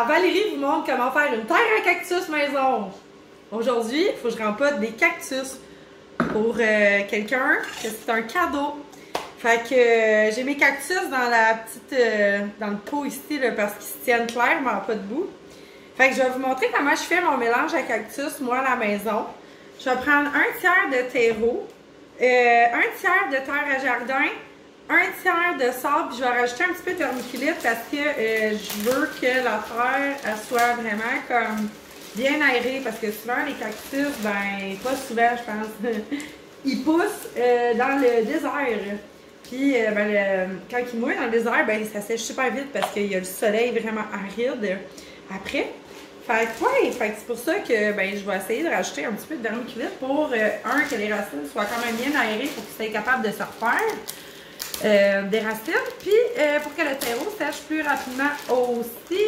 Alors, Valérie vous montre comment faire une terre à cactus maison. Aujourd'hui, il faut que je rempote des cactus pour quelqu'un, que c'est un cadeau. Fait que j'ai mes cactus dans la petite, dans le pot ici, là, parce qu'ils se tiennent clairement pas debout. Fait que je vais vous montrer comment je fais mon mélange à cactus, moi, à la maison. Je vais prendre un tiers de terreau, un tiers de terre à jardin, un tiers de sable, puis je vais rajouter un petit peu de vermiculite parce que je veux que la terre elle soit vraiment comme bien aérée, parce que souvent les cactus, ben pas souvent je pense, ils poussent dans le désert. Puis quand ils mouillent dans le désert, ben ça sèche super vite parce qu'il y a le soleil vraiment aride après. Fait que c'est pour ça que ben, je vais essayer de rajouter un petit peu de vermiculite pour, que les racines soient quand même bien aérées pour qu'ils soient capables de se refaire des racines. Puis pour que le terreau sèche plus rapidement aussi.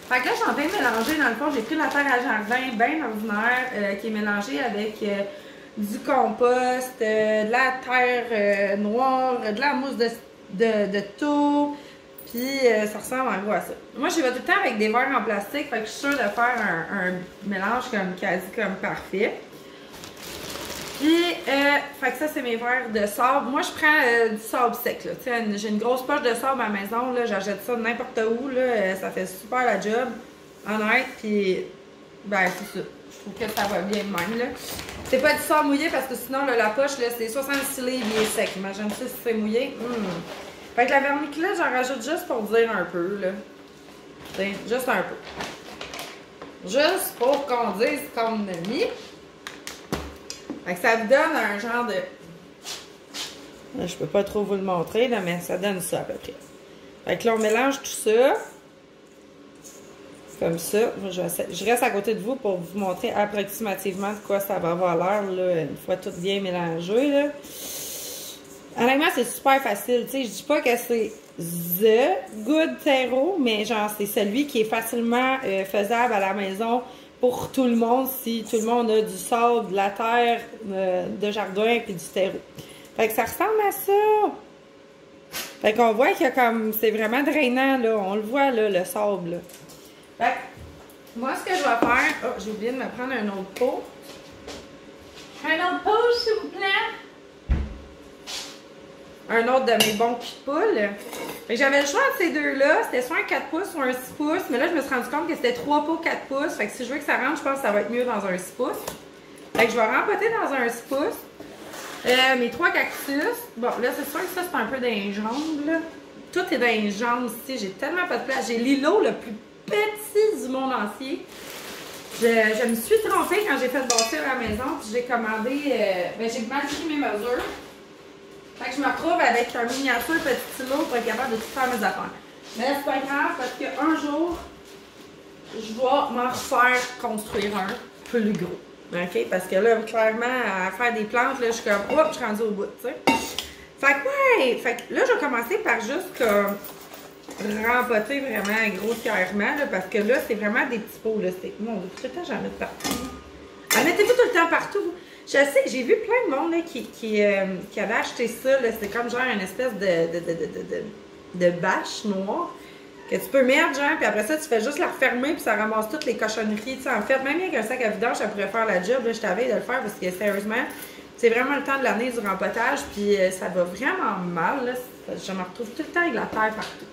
Fait que là, je suis en train de mélanger. Dans le fond, j'ai pris la terre à jardin bien ordinaire qui est mélangée avec du compost, de la terre noire, de la mousse de taupe. Puis ça ressemble en gros à ça. Moi, j'y vais tout le temps avec des verres en plastique, fait que je suis sûre de faire un mélange comme quasi comme parfait. Puis, fait que ça, c'est mes verres de sable. Moi, je prends du sable sec, là. J'ai une grosse poche de sable à la maison, là. J'achète ça n'importe où, là. Ça fait super la job, honnête. Puis, ben, c'est ça. Je trouve que ça va bien de même, là. C'est pas du sable mouillé parce que sinon, là, la poche, là, c'est 66 livres, il est sec. Imagine ça si c'est mouillé. Fait que la vermiculite, j'en rajoute juste pour dire un peu, là. T'sais, juste un peu. Juste pour qu'on dise qu'on a mis. Fait que ça vous donne un genre de... Là, je peux pas trop vous le montrer, là, mais ça donne ça à peu près. Fait que là, on mélange tout ça. Comme ça. Je reste à côté de vous pour vous montrer approximativement de quoi ça va avoir l'air, là, une fois tout bien mélangé, là. Honnêtement, c'est super facile, tu sais, je dis pas que c'est the good terreau, mais genre, c'est celui qui est facilement faisable à la maison pour tout le monde, si tout le monde a du sable, de la terre, de jardin, puis du terreau. Fait que ça ressemble à ça. Fait qu'on voit qu'il y a comme, c'est vraiment drainant, là, on le voit, là, le sable, là. Fait que, moi, ce que je vais faire, oh, j'ai oublié de me prendre un autre pot. Un autre pot, s'il vous plaît. Un autre de mes bons culs de poule. J'avais le choix entre ces deux-là. C'était soit un 4 pouces, soit un 6 pouces. Mais là, je me suis rendu compte que c'était 3 pots 4 pouces. Fait que si je veux que ça rentre, je pense que ça va être mieux dans un 6 pouces. Fait que je vais rempoter dans un 6 pouces. Mes 3 cactus. Bon, là, c'est sûr que ça, c'est un peu dans les jambes, là. Tout est dans les jambes ici. J'ai tellement pas de place. J'ai l'îlot le plus petit du monde entier. Je me suis trompée quand j'ai fait bâtir à la maison. Puis j'ai commandé... j'ai mal pris mes mesures. Fait que je me retrouve avec un miniature petit îlot pour être capable de tout faire mes affaires. Mais c'est pas grave parce qu'un jour, je vais m'en refaire construire un plus gros. OK? Parce que là, clairement, à faire des plantes, là, je suis comme, hop, je suis rendue au bout, tu sais. Fait que, ouais! Fait que là, je vais commencer par juste comme rempoter vraiment grossièrement, là, parce que là, c'est vraiment des petits pots, là. Mon Dieu, tout le temps, j'en mets partout. En mettez-vous tout le temps partout. Je sais, j'ai vu plein de monde là, qui avait acheté ça. C'est comme genre une espèce de bâche noire que tu peux mettre, genre, puis après ça, tu fais juste la refermer, puis ça ramasse toutes les cochonneries. Tu sais, en fait, même avec un sac à vidange, ça pourrait faire la job. Là, je t'avais de le faire parce que sérieusement, c'est vraiment le temps de l'année du rempotage, puis ça va vraiment mal. Là. Je me retrouve tout le temps avec la terre partout.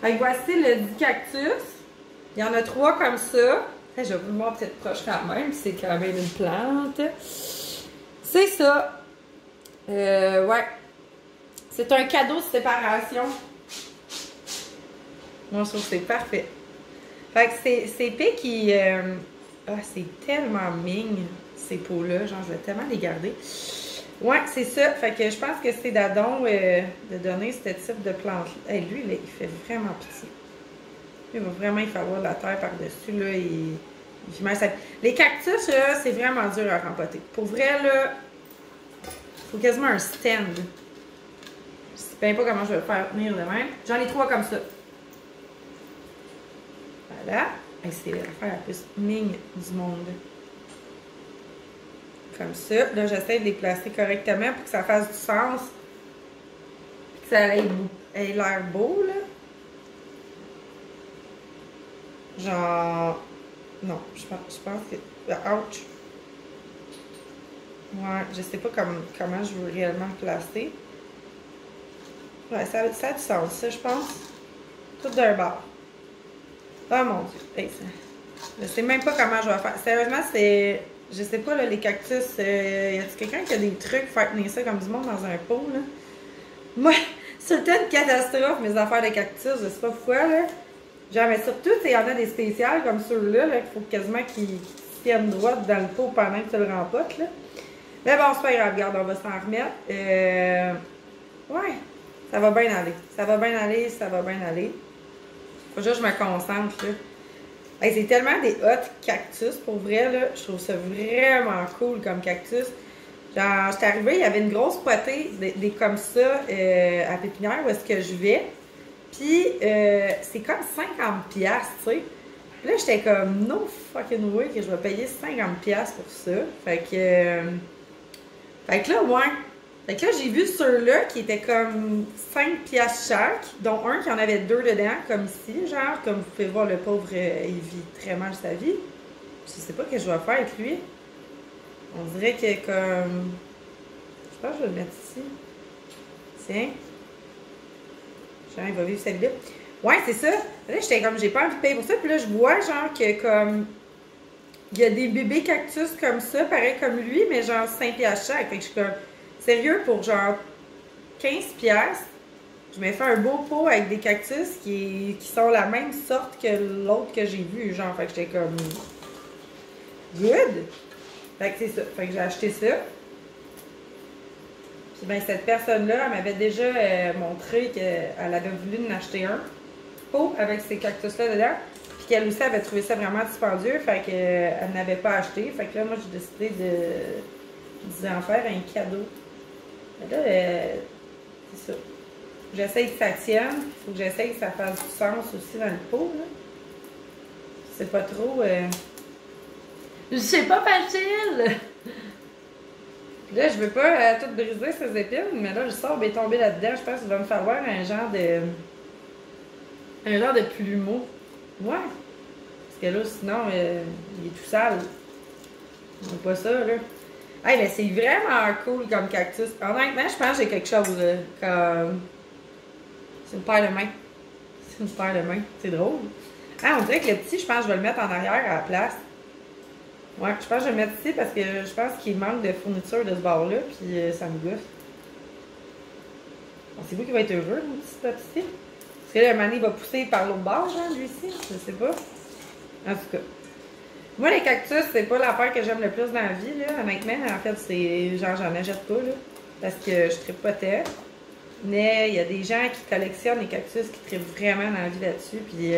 Fait que voici le 10 cactus. Il y en a 3 comme ça. Je vais vous le montrer de proche quand même, c'est quand même une plante. C'est ça. Ouais. C'est un cadeau de séparation. Moi, je trouve que c'est parfait. Fait que c'est épais qui... c'est tellement mignon, ces pots-là. Genre, je vais tellement les garder. Ouais, c'est ça. Fait que je pense que c'est d'adon de donner ce type de plante. Hey, lui, là, il fait vraiment pitié. Il va vraiment y falloir de la terre par-dessus, là. Les cactus, là, c'est vraiment dur à rempoter. Pour vrai, là, il faut quasiment un stand. Je sais bien pas comment je vais le faire tenir de même. J'en ai 3 comme ça. Voilà. Et c'est l'affaire la plus migne du monde. Comme ça. Là, j'essaie de les placer correctement pour que ça fasse du sens. Que ça ait l'air beau, là. Genre... Non, je pense que... Ouch! Ouais, je sais pas comment je veux réellement le placer. Ouais, ça a du sens, ça, je pense. Tout d'un bord. Oh mon Dieu! Hey, je sais même pas comment je vais faire. Sérieusement, c'est... Je sais pas, là, les cactus... y a-t-il quelqu'un qui a des trucs pour faire tenir ça comme du monde dans un pot, là? Moi, c'est le temps de catastrophe, mes affaires de cactus, je sais pas pourquoi, là. Genre, mais surtout, il y en a des spéciales comme ceux-là, là, qu'il faut quasiment qu'ils tiennent droit dans le pot pendant que tu le rempotes, là. Mais bon, c'est pas grave, regarde, on va s'en remettre. Ouais, ça va bien aller. Ça va bien aller, ça va bien aller. Faut juste que je me concentre, là. Hey, c'est tellement des hot cactus, pour vrai, là. Je trouve ça vraiment cool comme cactus. Genre, j'étais arrivée, il y avait une grosse potée des comme ça à Pépinière où est-ce que je vais. Puis, c'est comme 50$, tu sais. Puis là, j'étais comme, no fucking way que je vais payer 50$ pour ça. Fait que là, ouais. Fait que là, j'ai vu ceux-là qui étaient comme 5$ chaque, dont un qui en avait 2 dedans, comme ici, genre. Comme vous pouvez voir, le pauvre, il vit très mal sa vie. Je sais pas ce que je vais faire avec lui. On dirait que comme... Je pense que je vais le mettre ici. Tiens. Genre, il va vivre sa vie. Ouais, c'est ça. Là, j'étais comme, j'ai pas envie de payer pour ça. Puis là, je vois, genre, que comme... Il y a des bébés cactus comme ça, pareil comme lui, mais genre 5$ chaque. Fait que je suis comme... Sérieux, pour genre 15$, je me fais un beau pot avec des cactus qui sont la même sorte que l'autre que j'ai vu. Genre, fait que j'étais comme... Good! Fait que c'est ça. Fait que j'ai acheté ça. Puis ben cette personne-là, elle m'avait déjà montré qu'elle avait voulu en acheter un pot avec ces cactus-là dedans. Puis qu'elle aussi avait trouvé ça vraiment dispendieux. Fait qu'elle n'avait pas acheté. Fait que là, moi, j'ai décidé d'en faire un cadeau. Mais là, c'est ça. J'essaye que ça tienne. Il faut que j'essaye que ça fasse du sens aussi dans le pot. C'est pas trop... C'est pas facile! Là, je veux pas tout briser ces épines, mais là, le sable est tombé là-dedans. Je pense qu'il va me falloir un genre de plumeau. Ouais. Parce que là, sinon, il est tout sale. On veut pas ça, là. Hey, mais c'est vraiment cool comme cactus. Honnêtement, je pense que j'ai quelque chose, là. Comme... C'est une paire de mains. C'est une paire de mains. C'est drôle. Ah, on dirait que le petit, je pense que je vais le mettre en arrière à la place. Ouais, je pense que je vais le mettre ici parce que je pense qu'il manque de fourniture de ce bord-là, puis ça me gouffe. Bon, c'est vous qui va être heureux, mon petit petit. Parce que là, le mané va pousser par l'autre bord, genre, lui-ci. Je sais pas. En tout cas. Moi, les cactus, c'est pas l'affaire que j'aime le plus dans la vie, là. Honnêtement, en fait, c'est genre, j'en achète pas, là. Parce que je tripe pas tant. Mais il y a des gens qui collectionnent les cactus qui trippent vraiment dans la vie là-dessus, puis...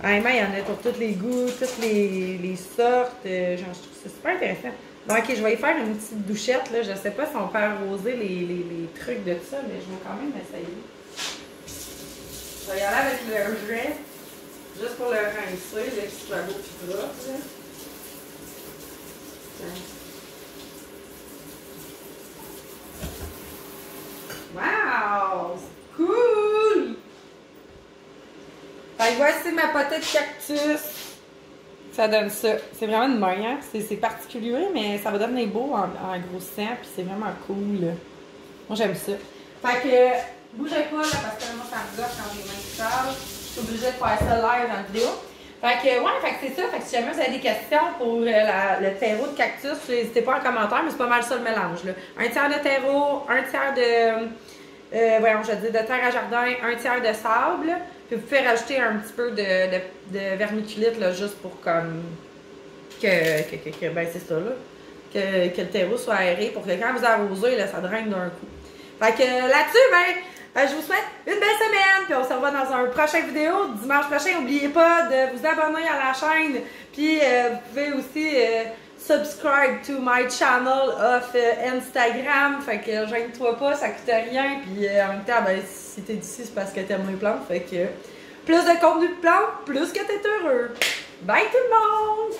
Honnêtement, il y en a pour tous les goûts, toutes les sortes. Genre, je trouve ça super intéressant. Bon, ok, je vais y faire une petite douchette. Là. Je sais pas si on peut arroser les trucs de ça, mais je vais quand même essayer. Je vais y aller avec le jet, juste pour le rincer, là, qui soit beau et propre. Wow! Cool! Fait que voici ma potée de cactus. Ça donne ça. C'est vraiment une main, hein? C'est particulier, mais ça va devenir beau en grossissant, puis c'est vraiment cool. Moi, j'aime ça. Fait que, bougez pas, là, parce que moi, ça me gosse quand j'ai les mains qui parlent. Je suis obligée de faire ça live dans la vidéo. Fait que, ouais, fait que c'est ça. Fait que si jamais vous avez des questions pour le terreau de cactus, n'hésitez pas en commentaire, mais c'est pas mal ça le mélange, là. Un tiers de terreau, un tiers de... voyons, je dis de terre à jardin, un tiers de sable. Puis vous pouvez rajouter un petit peu de vermiculite, là, juste pour comme... ben c'est ça, là. Que le terreau soit aéré pour que quand vous arrosez, là, ça draine d'un coup. Fait que là-dessus, ben, je vous souhaite une belle semaine. Puis on se revoit dans un prochain vidéo. Dimanche prochain, n'oubliez pas de vous abonner à la chaîne. Puis vous pouvez aussi... subscribe to my channel of Instagram. Fait que gêne-toi pas, ça coûte rien. Puis en même temps, ben, si t'es d'ici, c'est parce que t'aimes les plantes. Fait que plus de contenu de plantes, plus que t'es heureux. Bye tout le monde!